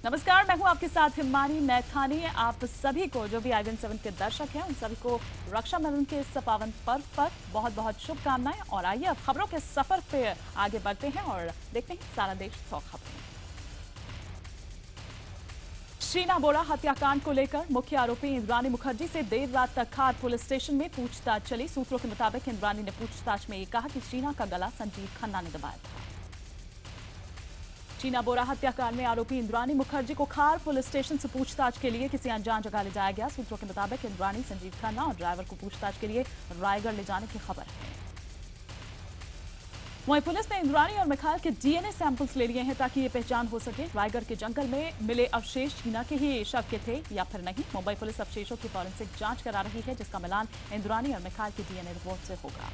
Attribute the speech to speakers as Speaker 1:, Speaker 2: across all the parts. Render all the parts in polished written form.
Speaker 1: नमस्कार, मैं हूं आपके साथ हिमानी मैथानी। आप सभी को, जो भी IVN7 के दर्शक हैं, उन सभी को रक्षाबंधन के इस पावन पर्व पर बहुत बहुत शुभकामनाएं। और आइए अब खबरों के सफर पे आगे बढ़ते हैं और देखते हैं सारा देश 100 खबरें। शीना बोरा हत्याकांड को लेकर मुख्य आरोपी इंद्राणी मुखर्जी से देर रात तक खार पुलिस स्टेशन में पूछताछ चली। सूत्रों के मुताबिक इंद्राणी ने पूछताछ में ये कहा कि शीना का गला संजीव खन्ना ने दबाया था। शीना बोरा हत्याकांड में आरोपी इंद्राणी मुखर्जी को खार पुलिस स्टेशन से पूछताछ के लिए किसी अनजान जगह ले जाया गया। सूत्रों के मुताबिक इंद्राणी, संजीव खन्ना और ड्राइवर को पूछताछ के लिए रायगढ़ ले जाने की खबर है। वहीं पुलिस ने इंद्राणी और मिखाइल के DNA सैंपल्स ले लिए हैं ताकि ये पहचान हो सके रायगढ़ के जंगल में मिले अवशेष शीना के ही शव के थे या फिर नहीं। मुंबई पुलिस अवशेषों की फॉरेंसिक जांच करा रही है, जिसका मिलान इंद्राणी और मिखाइल की DNA रिपोर्ट से होगा।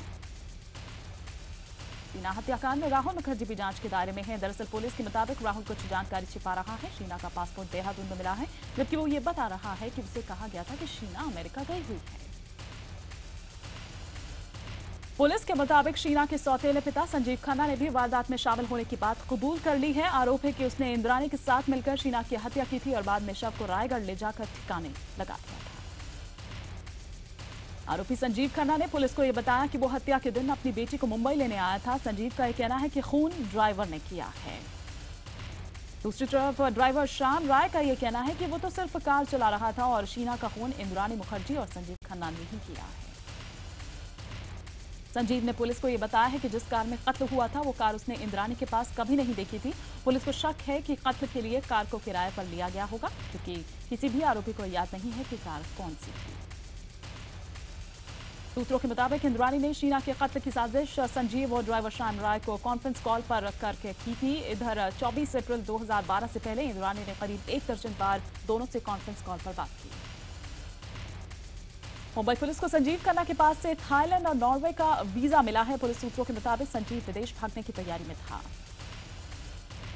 Speaker 1: शीना हत्याकांड में राहुल मुखर्जी भी जांच के दायरे में है। दरअसल पुलिस के मुताबिक राहुल कुछ जानकारी छिपा रहा है। शीना का पासपोर्ट देहरादून में मिला है, जबकि वो ये बता रहा है कि उसे कहा गया था कि शीना अमेरिका गई हुई है। पुलिस के मुताबिक शीना के सौतेले पिता संजीव खन्ना ने भी वारदात में शामिल होने की बात कबूल कर ली है। आरोप है कि उसने इंद्राणी के साथ मिलकर शीना की हत्या की थी और बाद में शव को रायगढ़ ले जाकर ठिकाने लगा दिया था। आरोपी संजीव खन्ना ने पुलिस को यह बताया कि वो हत्या के दिन अपनी बेटी को मुंबई लेने आया था। संजीव का यह कहना है कि खून ड्राइवर ने किया है। दूसरी तरफ ड्राइवर श्याम राय का यह कहना है कि वो तो सिर्फ कार चला रहा था और शीना का खून इंद्राणी मुखर्जी और संजीव खन्ना ने ही किया है। संजीव ने पुलिस को यह बताया है कि जिस कार में कत्ल हुआ था वो कार उसने इंद्राणी के पास कभी नहीं देखी थी। पुलिस को शक है कि कत्ल के लिए कार को किराए पर लिया गया होगा, क्योंकि किसी भी आरोपी को याद नहीं है कि कार कौन सी थी। सूत्रों के मुताबिक इंद्राणी ने शीना के कत्ल की साजिश संजीव और ड्राइवर श्याम राय को कॉन्फ्रेंस कॉल पर करके की थी। इधर 24 अप्रैल 2012 से पहले इंद्राणी ने करीब 1 दर्जन बार दोनों से कॉन्फ्रेंस कॉल पर बात की। मुंबई पुलिस को संजीव खन्ना के पास से थाईलैंड और नॉर्वे का वीजा मिला है। पुलिस सूत्रों के मुताबिक संजीव विदेश भागने की तैयारी में था।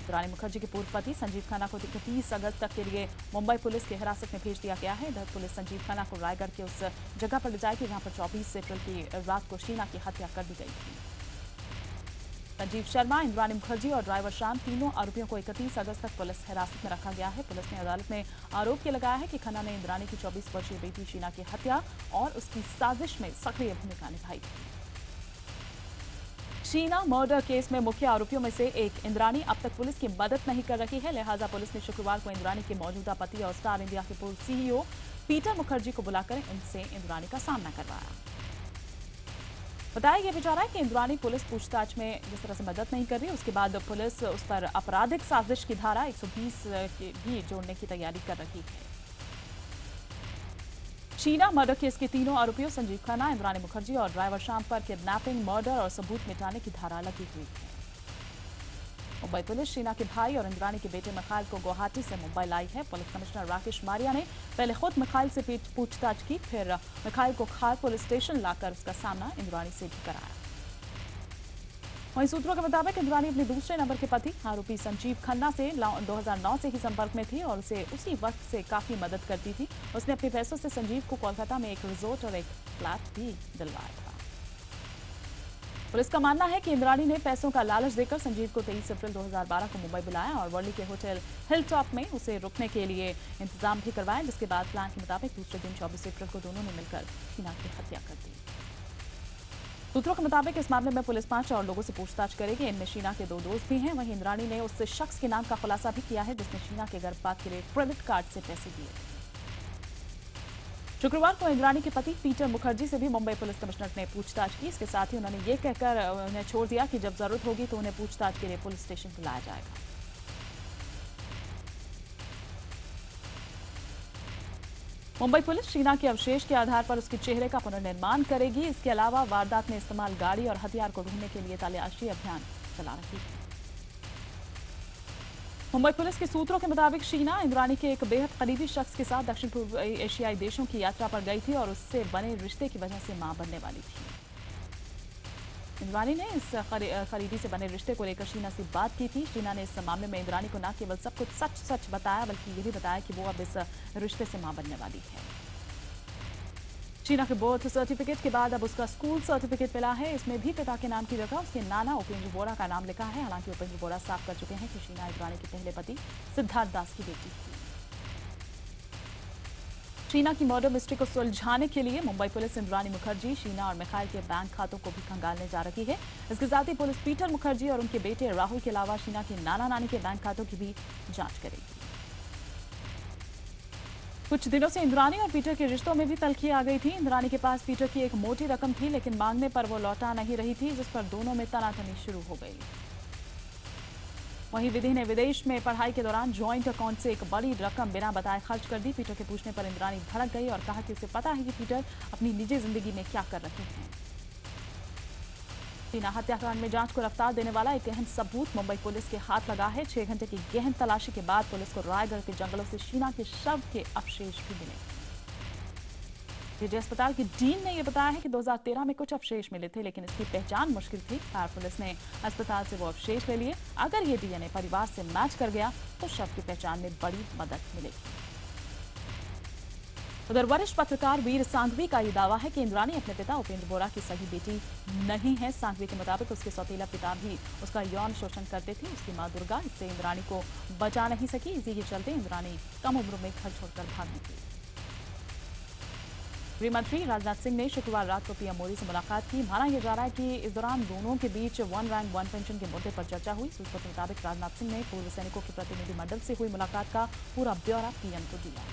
Speaker 1: इंद्राणी मुखर्जी के पूर्व पति संजीव खन्ना को 30 अगस्त तक के लिए मुंबई पुलिस की हिरासत में भेज दिया गया है। इधर पुलिस संजीव खन्ना को रायगढ़ के उस जगह पर ले जाएगी जहां पर 24 अप्रैल की रात को शीना की हत्या कर दी गई थी। संजीव शर्मा, इंद्राणी मुखर्जी और ड्राइवर श्याम, तीनों आरोपियों को 31 अगस्त तक पुलिस हिरासत में रखा गया है। पुलिस ने अदालत में आरोप ये लगाया है कि खन्ना ने इंद्राणी की 24 वर्षीय बेटी शीना की हत्या और उसकी साजिश में सक्रिय भूमिका निभाई थी। शीना मर्डर केस में मुख्य आरोपियों में से एक इंद्राणी अब तक पुलिस की मदद नहीं कर रही है। लिहाजा पुलिस ने शुक्रवार को इंद्राणी के मौजूदा पति और स्टार इंडिया के पूर्व CEO पीटर मुखर्जी को बुलाकर इनसे इंद्राणी का सामना करवाया। बताया यह जा रहा है कि इंद्राणी पुलिस पूछताछ में जिस तरह से मदद नहीं कर रही, उसके बाद पुलिस उस पर आपराधिक साजिश की धारा 120 भी जोड़ने की तैयारी कर रही है। शीना मर्डर केस के तीनों आरोपियों संजीव खन्ना, इंद्राणी मुखर्जी और ड्राइवर श्याम पर किडनैपिंग, मर्डर और सबूत मिटाने की धारा लगी हुई है। मुंबई पुलिस शीना के भाई और इंद्राणी के बेटे मिखाइल को गुवाहाटी से मुंबई लाई है। पुलिस कमिश्नर राकेश मारिया ने पहले खुद मिखाइल से पूछताछ की, फिर मिखाइल को खार पुलिस स्टेशन लाकर उसका सामना इंद्राणी से भी कराया। वहीं सूत्रों के मुताबिक इंद्राणी अपने दूसरे नंबर के पति आरोपी संजीव खन्ना से 2009 से ही संपर्क में थी और उसे उसी वक्त से काफी मदद करती थी। उसने अपने पैसों से संजीव को कोलकाता में एक रिजोर्ट और एक फ्लैट भी दिलवाया था। पुलिस का मानना है कि इंद्राणी ने पैसों का लालच देकर संजीव को 23 अप्रैल 2012 को मुंबई बुलाया और वर्ली के होटल हिल टॉप में उसे रुकने के लिए इंतजाम भी करवाया, जिसके बाद प्लान के मुताबिक दूसरे दिन 24 अप्रैल को दोनों ने मिलकर शीना की हत्या कर दी। सूत्रों के मुताबिक इस मामले में पुलिस 5 और लोगों से पूछताछ करेगी। इनमें शीना के 2 दोस्त भी हैं। वहीं इंद्राणी ने उस शख्स के नाम का खुलासा भी किया है जिसने शीना के गर्भपात के लिए क्रेडिट कार्ड से पैसे दिए थे। शुक्रवार को इंद्राणी के पति पीटर मुखर्जी से भी मुंबई पुलिस कमिश्नर ने पूछताछ की। इसके साथ ही उन्होंने ये कहकर उन्हें छोड़ दिया कि जब जरूरत होगी तो उन्हें पूछताछ के लिए पुलिस स्टेशन बुलाया जाएगा। मुंबई पुलिस शीना के अवशेष के आधार पर उसके चेहरे का पुनर्निर्माण करेगी। इसके अलावा वारदात में इस्तेमाल गाड़ी और हथियार को ढूंढने के लिए तलाशी अभियान चला रही है। मुंबई पुलिस के सूत्रों के मुताबिक शीना इंद्राणी के एक बेहद करीबी शख्स के साथ दक्षिण पूर्व एशियाई देशों की यात्रा पर गई थी और उससे बने रिश्ते की वजह से मां बनने वाली थी। इंद्राणी ने इस करीबी से बने रिश्ते को लेकर शीना से बात की थी। शीना ने इस मामले में इंद्राणी को न केवल सब कुछ सच बताया, बल्कि ये भी बताया कि वो अब इस रिश्ते से मां बनने वाली है। शीना के बर्थ सर्टिफिकेट के बाद अब उसका स्कूल सर्टिफिकेट मिला है। इसमें भी पिता के नाम की जगह उसके नाना उपेंद्र बोरा का नाम लिखा है। हालांकि उपेंद्र बोरा साफ कर चुके हैं कि शीना इंद्राणी के पहले पति सिद्धार्थ दास की बेटी थी। शीना की मर्डर मिस्ट्री को सुलझाने के लिए मुंबई पुलिस इंद्राणी मुखर्जी, शीना और मिखाइल के बैंक खातों को भी खंगालने जा रही है। इसके साथ ही पुलिस पीटर मुखर्जी और उनके बेटे राहुल के अलावा शीना के नाना नानी के बैंक खातों की भी जांच करेगी। कुछ दिनों से इंद्राणी और पीटर के रिश्तों में भी तल्खी आ गई थी। इंद्राणी के पास पीटर की एक मोटी रकम थी, लेकिन मांगने पर वो लौटा नहीं रही थी, जिस पर दोनों में तनातनी शुरू हो गई। वहीं विधि ने विदेश में पढ़ाई के दौरान जॉइंट अकाउंट से एक बड़ी रकम बिना बताए खर्च कर दी। पीटर के पूछने पर इंद्राणी भड़क गई और कहा कि उसे पता है कि पीटर अपनी निजी जिंदगी में क्या कर रहे हैं। शीना हत्याकांड में जांच को रफ्तार देने वाला एक अहम सबूत मुंबई पुलिस के हाथ लगा है। 6 घंटे की गहन तलाशी के बाद पुलिस को रायगढ़ के जंगलों से शीना के शव के अवशेष भी मिले। जेजे अस्पताल की डीन ने यह बताया है कि 2013 में कुछ अवशेष मिले थे, लेकिन इसकी पहचान मुश्किल थी। फायर पुलिस ने अस्पताल से वो अवशेष ले लिए। अगर ये डीएनए परिवार से मैच कर गया तो शव की पहचान में बड़ी मदद मिलेगी। उधर वरिष्ठ पत्रकार वीर सांघवी का यह दावा है कि इंद्राणी अपने पिता उपेंद्र बोरा की सगी बेटी नहीं है। सांघवी के मुताबिक उसके सौतेला पिता भी उसका यौन शोषण करते थे। उसकी मां दुर्गा इससे इंद्राणी को बचा नहीं सकी। इसी के चलते इंद्राणी कम उम्र में घर छोड़कर भाग निकली। गृह मंत्री राजनाथ सिंह ने शुक्रवार रात को पीएम मोदी से मुलाकात की। माना यह जा रहा है कि इस दौरान दोनों के बीच वन रैंक वन पेंशन के मुद्दे पर चर्चा हुई। सूत्रों के मुताबिक राजनाथ सिंह ने पूर्व सैनिकों के प्रतिनिधिमंडल से हुई मुलाकात का पूरा ब्यौरा पीएम को दिया।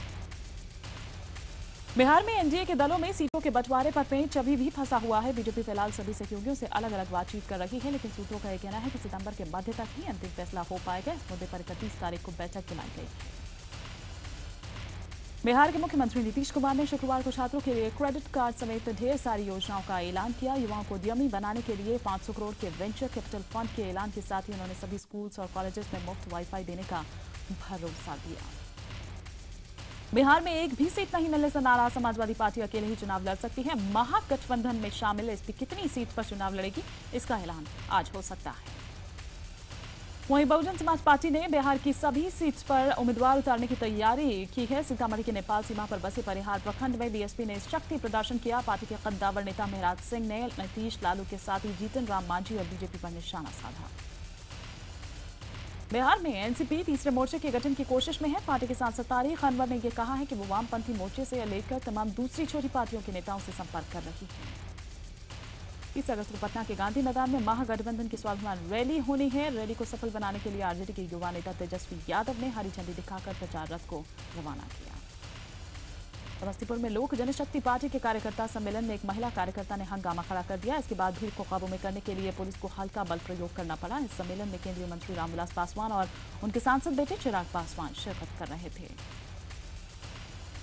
Speaker 1: बिहार में एनडीए के दलों में सीटों के बंटवारे पर पेंच अभी भी फंसा हुआ है। बीजेपी फिलहाल सभी सहयोगियों से अलग अलग बातचीत कर रही है, लेकिन सूत्रों का यह कहना है कि सितंबर के मध्य तक ही अंतिम फैसला हो पाएगा। इस मुद्दे पर 31 तारीख को बैठक बुलाई गई है। बिहार के मुख्यमंत्री नीतीश कुमार ने शुक्रवार को छात्रों के लिए क्रेडिट कार्ड समेत ढेर सारी योजनाओं का ऐलान किया। युवाओं को उद्यमी बनाने के लिए 500 करोड़ के वेंचर कैपिटल फंड के ऐलान के साथ ही उन्होंने सभी स्कूल्स और कॉलेजेस में मुफ्त वाईफाई देने का भरोसा दिया। बिहार में एक भी सीट नहीं मिलने से नाराज समाजवादी पार्टी अकेले ही चुनाव लड़ सकती है। महागठबंधन में शामिल एसपी कितनी सीट पर चुनाव लड़ेगी, इसका ऐलान आज हो सकता है। वहीं बहुजन समाज पार्टी ने बिहार की सभी सीट्स पर उम्मीदवार उतारने की तैयारी की है। सीतामढ़ी के नेपाल सीमा पर बसे परिहार प्रखंड में बीएसपी ने शक्ति प्रदर्शन किया। पार्टी के कद्दावर नेता मेहराज सिंह ने नीतीश, लालू के साथ ही जीतन राम मांझी और बीजेपी पर निशाना साधा। बिहार में एनसीपी तीसरे मोर्चे के गठन की कोशिश में है। पार्टी के सांसद तारिक अनवर ने यह कहा है कि वो वामपंथी मोर्चे से लेकर तमाम दूसरी छोटी पार्टियों के नेताओं से संपर्क कर रही है। 30 अगस्त को पटना के गांधी मैदान में महागठबंधन की स्वाभिमान रैली होनी है। रैली को सफल बनाने के लिए आरजेडी के युवा नेता तेजस्वी यादव ने हरी झंडी दिखाकर प्रचार रथ को रवाना किया। समस्तीपुर में लोक जनशक्ति पार्टी के कार्यकर्ता सम्मेलन में एक महिला कार्यकर्ता ने हंगामा खड़ा कर दिया। इसके बाद भीड़ को काबू में करने के लिए पुलिस को हल्का बल प्रयोग करना पड़ा। इस सम्मेलन में केंद्रीय मंत्री रामविलास पासवान और उनके सांसद बेटे चिराग पासवान शिरकत कर रहे थे।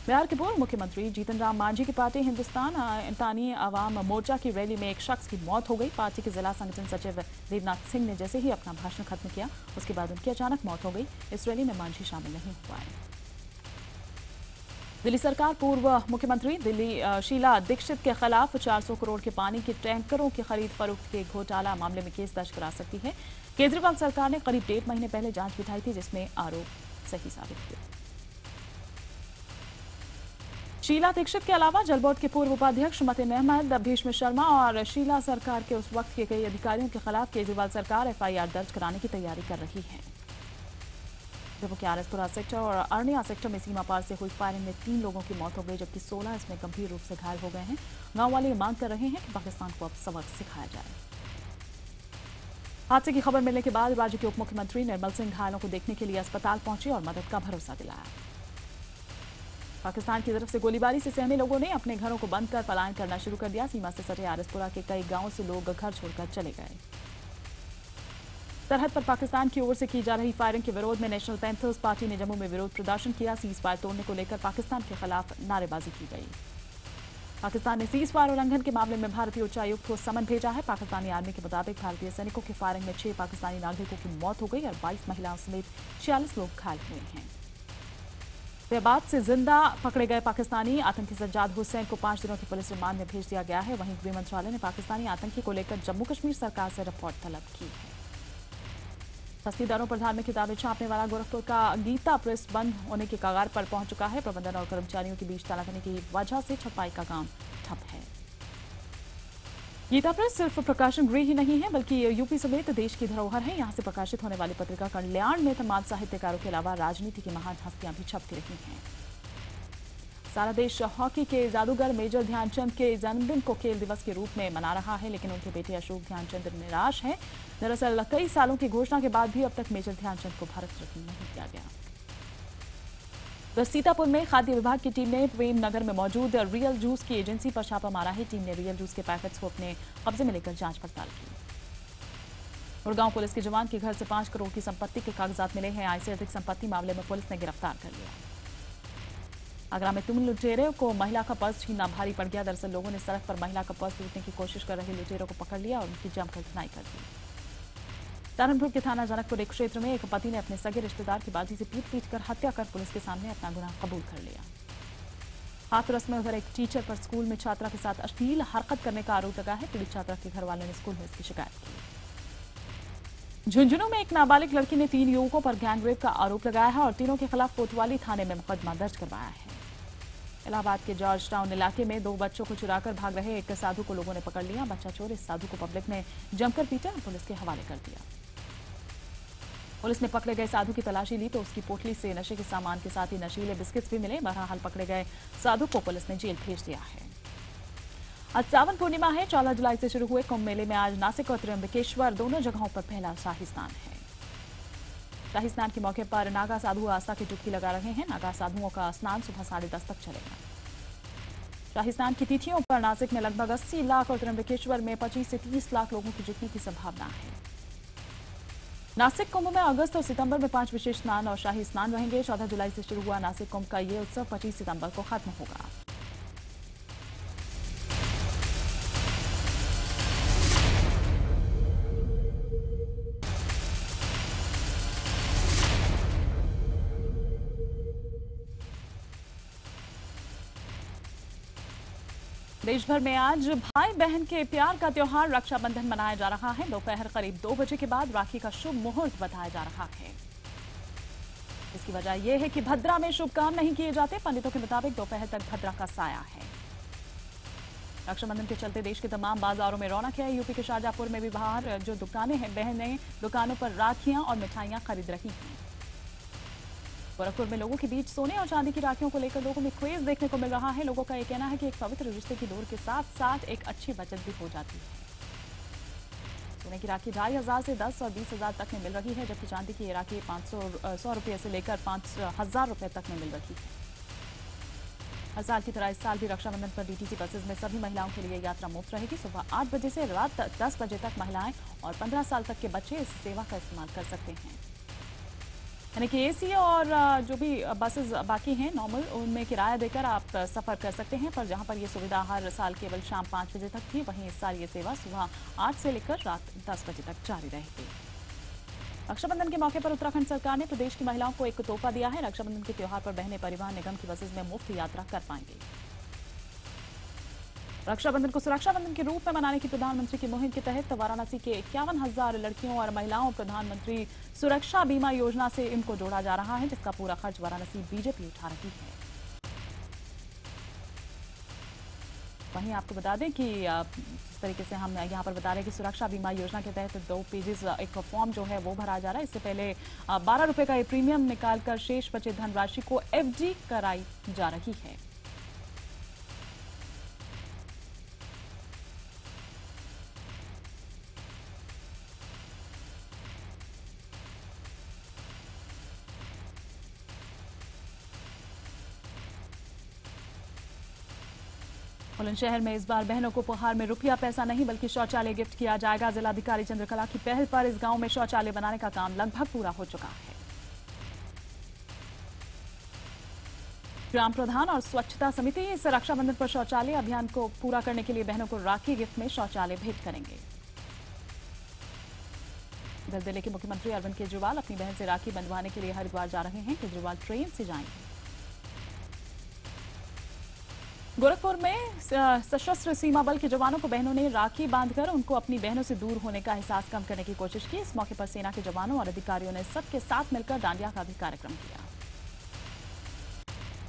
Speaker 1: बिहार के पूर्व मुख्यमंत्री जीतन राम मांझी की पार्टी हिंदुस्तान इंसानी आवाम मोर्चा की रैली में एक शख्स की मौत हो गई। पार्टी के जिला संगठन सचिव देवनाथ सिंह ने जैसे ही अपना भाषण खत्म किया, उसके बाद उनकी अचानक मौत हो गई। इस रैली में मांझी शामिल नहीं हुआ है। दिल्ली सरकार पूर्व मुख्यमंत्री शीला दीक्षित के खिलाफ 400 करोड़ के पानी के टैंकरों की खरीद फरोख्त के घोटाला मामले में केस दर्ज करा सकती है। केजरीवाल सरकार ने करीब 1.5 महीने पहले जांच बिठाई थी, जिसमें आरोप सही साबित हुए। शीला दीक्षित के अलावा जल बोर्ड के पूर्व उपाध्यक्ष मतीन अहमद, भीष्म शर्मा और शीला सरकार के उस वक्त के कई अधिकारियों के खिलाफ केजरीवाल सरकार एफआईआर दर्ज कराने की तैयारी कर रही है। जम्मू के आरएसपुरा सेक्टर और अरनिया सेक्टर में सीमा पार से हुई फायरिंग में 3 लोगों की मौत हो गई, जबकि 16 इसमें गंभीर रूप से घायल हो गए हैं। गांव वाले ये मांग कर रहे हैं कि पाकिस्तान को अब सबक सिखाया जाए। हादसे की खबर मिलने के बाद राज्य के उप मुख्यमंत्री निर्मल सिंह घायलों को देखने के लिए अस्पताल पहुंचे और मदद का भरोसा दिलाया। पाकिस्तान की तरफ से गोलीबारी से सहमे लोगों ने अपने घरों को बंद कर पलायन करना शुरू कर दिया। सीमा से सटे आरएसपुरा के कई गांवों से लोग घर छोड़कर चले गए। सरहद पर पाकिस्तान की ओर से की जा रही फायरिंग के विरोध में नेशनल पैंथर्स पार्टी ने जम्मू में विरोध प्रदर्शन किया। सीज फायर तोड़ने को लेकर पाकिस्तान के खिलाफ नारेबाजी की गई। पाकिस्तान ने सीज फायर उल्लंघन के मामले में भारतीय उच्चायुक्त को समन भेजा है। पाकिस्तानी आर्मी के मुताबिक भारतीय सैनिकों की फायरिंग में 6 पाकिस्तानी नागरिकों की मौत हो गई और 22 महिलाओं समेत 46 लोग घायल हुए हैं। फैजाबाद से जिंदा पकड़े गए पाकिस्तानी आतंकी सज्जाद हुसैन को 5 दिनों की पुलिस रिमांड में भेज दिया गया है। वहीं गृह मंत्रालय ने पाकिस्तानी आतंकी को लेकर जम्मू कश्मीर सरकार से रिपोर्ट तलब की है। सस्ती दरों पर धार्मिक किताबें छापने वाला गोरखपुर का गीता प्रेस बंद होने के कगार पर पहुंच चुका है। प्रबंधन और कर्मचारियों के बीच तनातनी की वजह से छपाई का काम ठप है। गीता प्रेस सिर्फ प्रकाशन गृह ही नहीं है, बल्कि यूपी समेत देश की धरोहर है। यहाँ से प्रकाशित होने वाली पत्रिका कल्याण में तमाम साहित्यकारों के अलावा राजनीति की महान हस्तियां भी छपती रही हैं। सारा देश हॉकी के जादूगर मेजर ध्यानचंद के जन्मदिन को खेल दिवस के रूप में मना रहा है, लेकिन उनके बेटे अशोक ध्यानचंद निराश है। दरअसल कई सालों की घोषणा के बाद भी अब तक मेजर ध्यानचंद को भारत रत्न नहीं दिया गया। सीतापुर में खाद्य विभाग की टीम ने प्रेम नगर में मौजूद रियल जूस की एजेंसी पर छापा मारा है। टीम ने रियल जूस के पैकेट्स को अपने कब्जे में लेकर जांच पड़ताल की। गुड़गांव पुलिस के जवान के घर से 5 करोड़ की संपत्ति के कागजात मिले हैं। आय से अधिक संपत्ति मामले में पुलिस ने गिरफ्तार कर लिया। आगरा में 3 लुटेरों को महिला का पर्स छीनना भारी पड़ गया। दरअसल लोगों ने सड़क पर महिला का पर्स लूटने की कोशिश कर रहे लुटेरों को पकड़ लिया और उनकी जमकर धुनाई कर दी। सहारनपुर के थाना जनकपुर एक क्षेत्र में एक पति ने अपने सगे रिश्तेदार की बाजी से पीट कर हत्या कर पुलिस के सामने अपना गुनाह कबूल कर लिया। हाथरस में उधर एक टीचर पर स्कूल में छात्रा के साथ अश्लील हरकत करने का आरोप लगा है। पीड़ित छात्रा के घर वालों ने स्कूल में इसकी शिकायत की। झुंझुनू में एक नाबालिग लड़की ने 3 युवकों पर गैंगरेप का आरोप लगाया है और तीनों के खिलाफ कोतवाली थाने में मुकदमा दर्ज करवाया है। इलाहाबाद के जॉर्ज टाउन इलाके में 2 बच्चों को चुराकर भाग रहे एक साधु को लोगों ने पकड़ लिया। बच्चा चोर इस साधु को पब्लिक ने जमकर पीटा और पुलिस के हवाले कर दिया। पुलिस ने पकड़े गए साधु की तलाशी ली तो उसकी पोटली से नशे के सामान के साथ ही नशीले बिस्किट्स भी मिले। बहरहाल पकड़े गए साधु को पुलिस ने जेल भेज दिया है। आज सावन पूर्णिमा है। 14 जुलाई से शुरू हुए कुंभ मेले में आज नासिक और त्र्यंबकेश्वर दोनों जगहों पर पहला शाही स्नान है। शाही स्नान के मौके पर नागा साधु आस्था की डुबकी लगा रहे हैं। नागा साधुओं का स्नान सुबह 10:30 तक चलेगा। शाही स्नान की तिथियों पर नासिक में लगभग 80 लाख और त्र्यंबकेश्वर में 25 से 30 लाख लोगों की जुटने की संभावना है। नासिक कुंभ में अगस्त और सितंबर में 5 विशेष स्नान और शाही स्नान रहेंगे। 14 जुलाई से शुरू हुआ नासिक कुंभ का ये उत्सव 25 सितंबर को खत्म होगा। देश भर में आज भाई बहन के प्यार का त्योहार रक्षाबंधन मनाया जा रहा है। दोपहर करीब 2 बजे के बाद राखी का शुभ मुहूर्त बताया जा रहा है। इसकी वजह यह है कि भद्रा में शुभ काम नहीं किए जाते। पंडितों के मुताबिक दोपहर तक भद्रा का साया है। रक्षाबंधन के चलते देश के तमाम बाजारों में रौनक है। यूपी के शाहजहांपुर में भी बाहर जो दुकानें हैं, बहनें दुकानों पर राखियां और मिठाइयां खरीद रही हैं। गोरखपुर में लोगों के बीच सोने और चांदी की राखियों को लेकर लोगों में क्रेज देखने को मिल रहा है। लोगों का यह कहना है कि एक पवित्र रिश्ते की डोर के साथ साथ एक अच्छी बचत भी हो जाती है। सोने की राखी 2,500 से 10 और 20,000 तक में मिल रही है, जबकि चांदी की राखी 100 रुपये से लेकर 5,000 रुपये तक में मिल रही है। हर साल की तरह इस साल भी रक्षाबंधन पर डीटीसी बसेस में सभी महिलाओं के लिए यात्रा मुफ्त रहेगी। सुबह 8 बजे से रात 10 बजे तक महिलाएं और 15 साल तक के बच्चे इस सेवा का इस्तेमाल कर सकते हैं। यानी कि एसी और जो भी बसेस बाकी हैं नॉर्मल, उनमें किराया देकर आप सफ़र कर सकते हैं। पर जहां पर ये सुविधा हर साल केवल शाम 5 बजे तक थी, वहीं इस साल ये सेवा सुबह 8 से लेकर रात 10 बजे तक जारी रहेगी। रक्षाबंधन के मौके पर उत्तराखंड सरकार ने प्रदेश की महिलाओं को एक तोहफा दिया है। रक्षाबंधन के त्योहार पर बहनें परिवहन निगम की बसेस में मुफ्त यात्रा कर पाएंगी। रक्षाबंधन को सुरक्षा बंधन के रूप में मनाने की प्रधानमंत्री की मुहिम के तहत वाराणसी के 51,000 लड़कियों और महिलाओं प्रधानमंत्री सुरक्षा बीमा योजना से इनको जोड़ा जा रहा है, जिसका पूरा खर्च वाराणसी बीजेपी उठा रही है। वहीं आपको बता दें कि जिस तरीके से हम यहाँ पर बता रहे हैं कि सुरक्षा बीमा योजना के तहत 2 पेजेस एक फॉर्म जो है वो भरा जा रहा है। इससे पहले 12 रुपए का ये प्रीमियम निकालकर शेष बचे धनराशि को एफडी कराई जा रही है। बुलंदशहर में इस बार बहनों को उपहार में रुपया पैसा नहीं बल्कि शौचालय गिफ्ट किया जाएगा। जिलाधिकारी चंद्रकला की पहल पर इस गांव में शौचालय बनाने का काम लगभग पूरा हो चुका है। ग्राम प्रधान और स्वच्छता समिति इस रक्षाबंधन पर शौचालय अभियान को पूरा करने के लिए बहनों को राखी गिफ्ट में शौचालय भेंट करेंगे। इधर दिल्ली के मुख्यमंत्री अरविंद केजरीवाल अपनी बहन से राखी बंधवाने के लिए हरिद्वार जा रहे हैं। केजरीवाल ट्रेन से जाएंगे। गोरखपुर में सशस्त्र सीमा बल के जवानों को बहनों ने राखी बांधकर उनको अपनी बहनों से दूर होने का एहसास कम करने की कोशिश की। इस मौके पर सेना के जवानों और अधिकारियों ने सबके साथ मिलकर डांडिया का भी कार्यक्रम किया।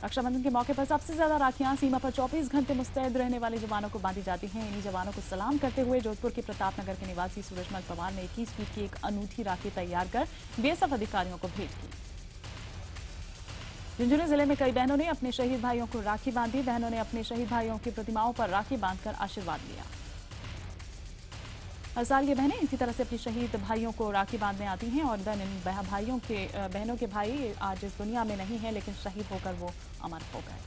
Speaker 1: रक्षाबंधन के मौके पर सबसे ज्यादा राखियां सीमा पर 24 घंटे मुस्तैद रहने वाले जवानों को बांधी जाती हैं। इन्हीं जवानों को सलाम करते हुए जोधपुर के प्रतापनगर के निवासी सूरजमल पवार ने 21 फीट की एक अनूठी राखी तैयार कर बीएसएफ अधिकारियों को भेंट की। झुंझुनू जिले में कई बहनों ने अपने शहीद भाइयों को राखी बांधी। बहनों ने अपने शहीद भाइयों की प्रतिमाओं पर राखी बांधकर आशीर्वाद लिया। हर साल ये बहनें इसी तरह से अपने शहीद भाइयों को राखी बांधने आती हैं और इन बहनों के भाई आज इस दुनिया में नहीं है, लेकिन शहीद होकर वो अमर हो गए।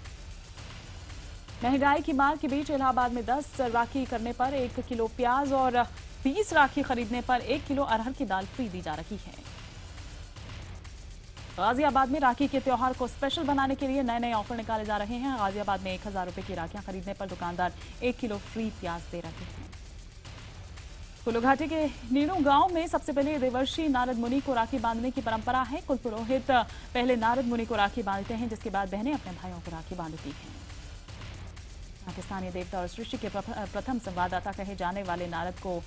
Speaker 1: महंगाई की मार के बीच इलाहाबाद में 10 राखी करने पर 1 किलो प्याज और 20 राखी खरीदने पर 1 किलो अरहर की दाल फ्री दी जा रही है। गाजियाबाद में राखी के त्योहार को स्पेशल बनाने के लिए नए ऑफर निकाले जा रहे हैं। गाजियाबाद में 1000 रुपए की राखियां खरीदने पर दुकानदार 1 किलो फ्री प्याज दे रहे हैं। कुल्लू घाटी के नीणू गांव में सबसे पहले देवर्षि नारद मुनि को राखी बांधने की परंपरा है। कुल पुरोहित पहले नारद मुनि को राखी बांधते हैं, जिसके बाद बहनें अपने भाइयों को राखी बांधती हैं। पाकिस्तानी देवता और सृष्टि के प्रथम संवाददाता कहे जाने वाले नारद को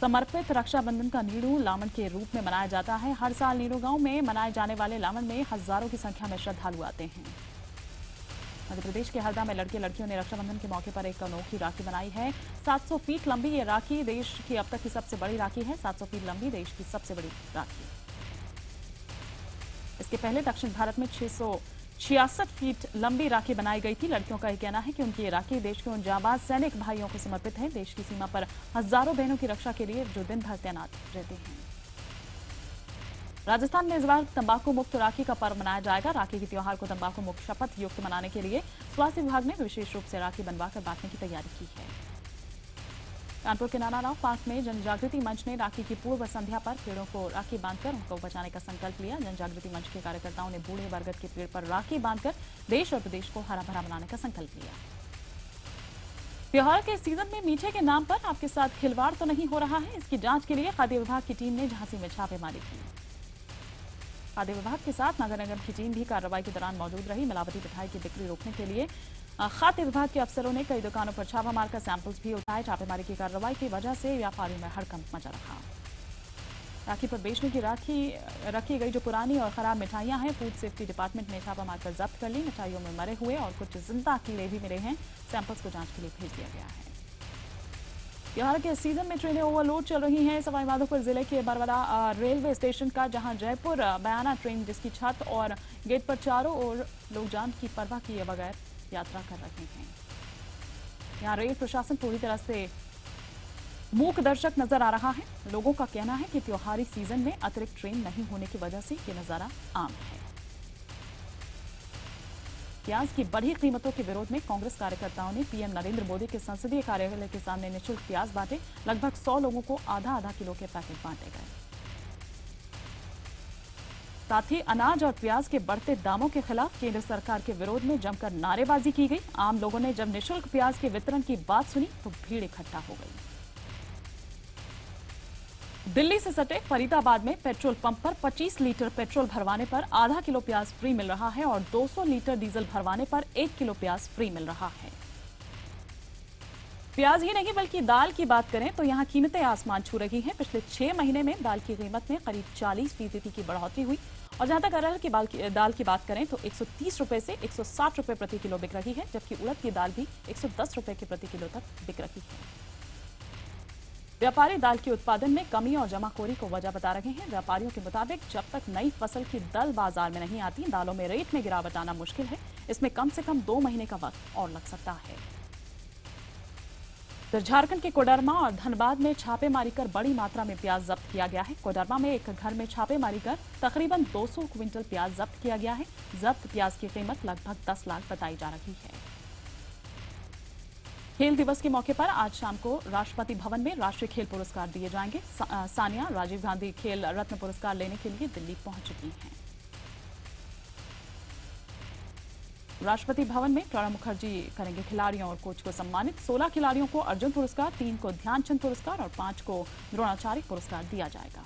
Speaker 1: समर्पित रक्षाबंधन का नीणू लावण के रूप में मनाया जाता है। हर साल नीणू गांव में मनाए जाने वाले लावण में हजारों की संख्या में श्रद्धालु आते हैं। मध्य प्रदेश के हरदा में लड़के लड़कियों ने रक्षाबंधन के मौके पर एक अनोखी राखी बनाई है। 700 फीट लंबी ये राखी देश की अब तक की सबसे बड़ी राखी है। 700 फीट लंबी देश की सबसे बड़ी राखी। इसके पहले दक्षिण भारत में 666 फीट लंबी राखी बनाई गई थी। लड़कियों का यह कहना है कि उनकी ये राखी देश के उन जाबाज सैनिक भाइयों को समर्पित है, देश की सीमा पर हजारों बहनों की रक्षा के लिए जो दिन भर तैनात रहते हैं। राजस्थान में इस बार तंबाकू मुक्त राखी का पर्व मनाया जाएगा। राखी के त्योहार को तंबाकू मुक्त शपथ युक्त मनाने के लिए स्वास्थ्य विभाग ने विशेष रूप से राखी बनवाकर बांटने की तैयारी की है। कानपुर के नानाराव पार्क में जनजागृति मंच ने राखी की पूर्व संध्या पर पेड़ों को राखी बांधकर उनको बचाने का संकल्प लिया। जनजागृति मंच के कार्यकर्ताओं ने बूढ़े बरगद के पेड़ पर राखी बांधकर देश और प्रदेश को हरा भरा बनाने का संकल्प लिया। त्योहार के सीजन में मीठे के नाम पर आपके साथ खिलवाड़ तो नहीं हो रहा है, इसकी जांच के लिए खाद्य विभाग की टीम ने झांसी में छापेमारी की। खाद्य विभाग के साथ नगर निगम की टीम भी कार्रवाई के दौरान मौजूद रही। मिलावटी मिठाई की बिक्री रोकने के लिए खाद्य विभाग के अफसरों ने कई दुकानों पर छापा मारकर सैंपल्स भी उठाए। छापेमारी की कार्रवाई की वजह से व्यापारियों में हड़कंप मचा रहा। राखी पर बेचने की रखी गई जो पुरानी और खराब मिठाइयां हैं, फूड सेफ्टी डिपार्टमेंट ने छापा मारकर जब्त कर ली। मिठाइयों में मरे हुए और कुछ जिंदा कीड़े भी मिले हैं। सैंपल्स को जांच के लिए भेज दिया गया है। त्योहार के सीजन में ट्रेनें ओवरलोड चल रही हैं। सवाईमाधोपुर जिले के बरवाला रेलवे स्टेशन का जहां जयपुर बयाना ट्रेन जिसकी छत और गेट पर चारों ओर लोग जान की परवाह किए बगैर यात्रा कर रहे हैं। यहां रेल प्रशासन पूरी तरह से मूक दर्शक नजर आ रहा है। लोगों का कहना है कि त्योहारी सीजन में अतिरिक्त ट्रेन नहीं होने की वजह से ये नजारा आम है। प्याज की बढ़ी कीमतों के विरोध में कांग्रेस कार्यकर्ताओं ने पीएम नरेंद्र मोदी के संसदीय कार्यालय के सामने निःशुल्क प्याज बांटे। लगभग 100 लोगों को आधा किलो के पैकेट बांटे गए। साथ ही अनाज और प्याज के बढ़ते दामों के खिलाफ केंद्र सरकार के विरोध में जमकर नारेबाजी की गई। आम लोगों ने जब निःशुल्क प्याज के वितरण की बात सुनी तो भीड़ इकट्ठा हो गई। दिल्ली से सटे फरीदाबाद में पेट्रोल पंप पर 25 लीटर पेट्रोल भरवाने पर आधा किलो प्याज फ्री मिल रहा है और 200 लीटर डीजल भरवाने पर 1 किलो प्याज फ्री मिल रहा है। प्याज ही नहीं बल्कि दाल की बात करें तो यहां कीमतें आसमान छू रही हैं। पिछले 6 महीने में दाल की कीमत में करीब 40% की बढ़ोतरी हुई और जहां तक अरहर की दाल की बात करें तो 130 रुपए से 160 रुपए प्रति किलो बिक रही है, जबकि उड़द की दाल भी 110 रुपए के प्रति किलो तक बिक रही है। व्यापारी दाल के उत्पादन में कमी और जमाखोरी को वजह बता रहे हैं। व्यापारियों के मुताबिक जब तक नई फसल की दल बाजार में नहीं आती, दालों में रेट में गिरावट आना मुश्किल है। इसमें कम से कम 2 महीने का वक्त और लग सकता है। तो झारखंड के कोडरमा और धनबाद में छापेमारी कर बड़ी मात्रा में प्याज जब्त किया गया है। कोडरमा में एक घर में छापेमारी कर तकरीबन 200 क्विंटल प्याज जब्त किया गया है। जब्त प्याज की कीमत लगभग 10 लाख बताई जा रही है। खेल दिवस के मौके पर आज शाम को राष्ट्रपति भवन में राष्ट्रीय खेल पुरस्कार दिए जाएंगे। सानिया राजीव गांधी खेल रत्न पुरस्कार लेने के लिए दिल्ली पहुंच चुकी हैं। राष्ट्रपति भवन में प्रणब मुखर्जी करेंगे खिलाड़ियों और कोच को सम्मानित। 16 खिलाड़ियों को अर्जुन पुरस्कार, 3 को ध्यानचंद पुरस्कार और 5 को द्रोणाचार्य पुरस्कार दिया जाएगा।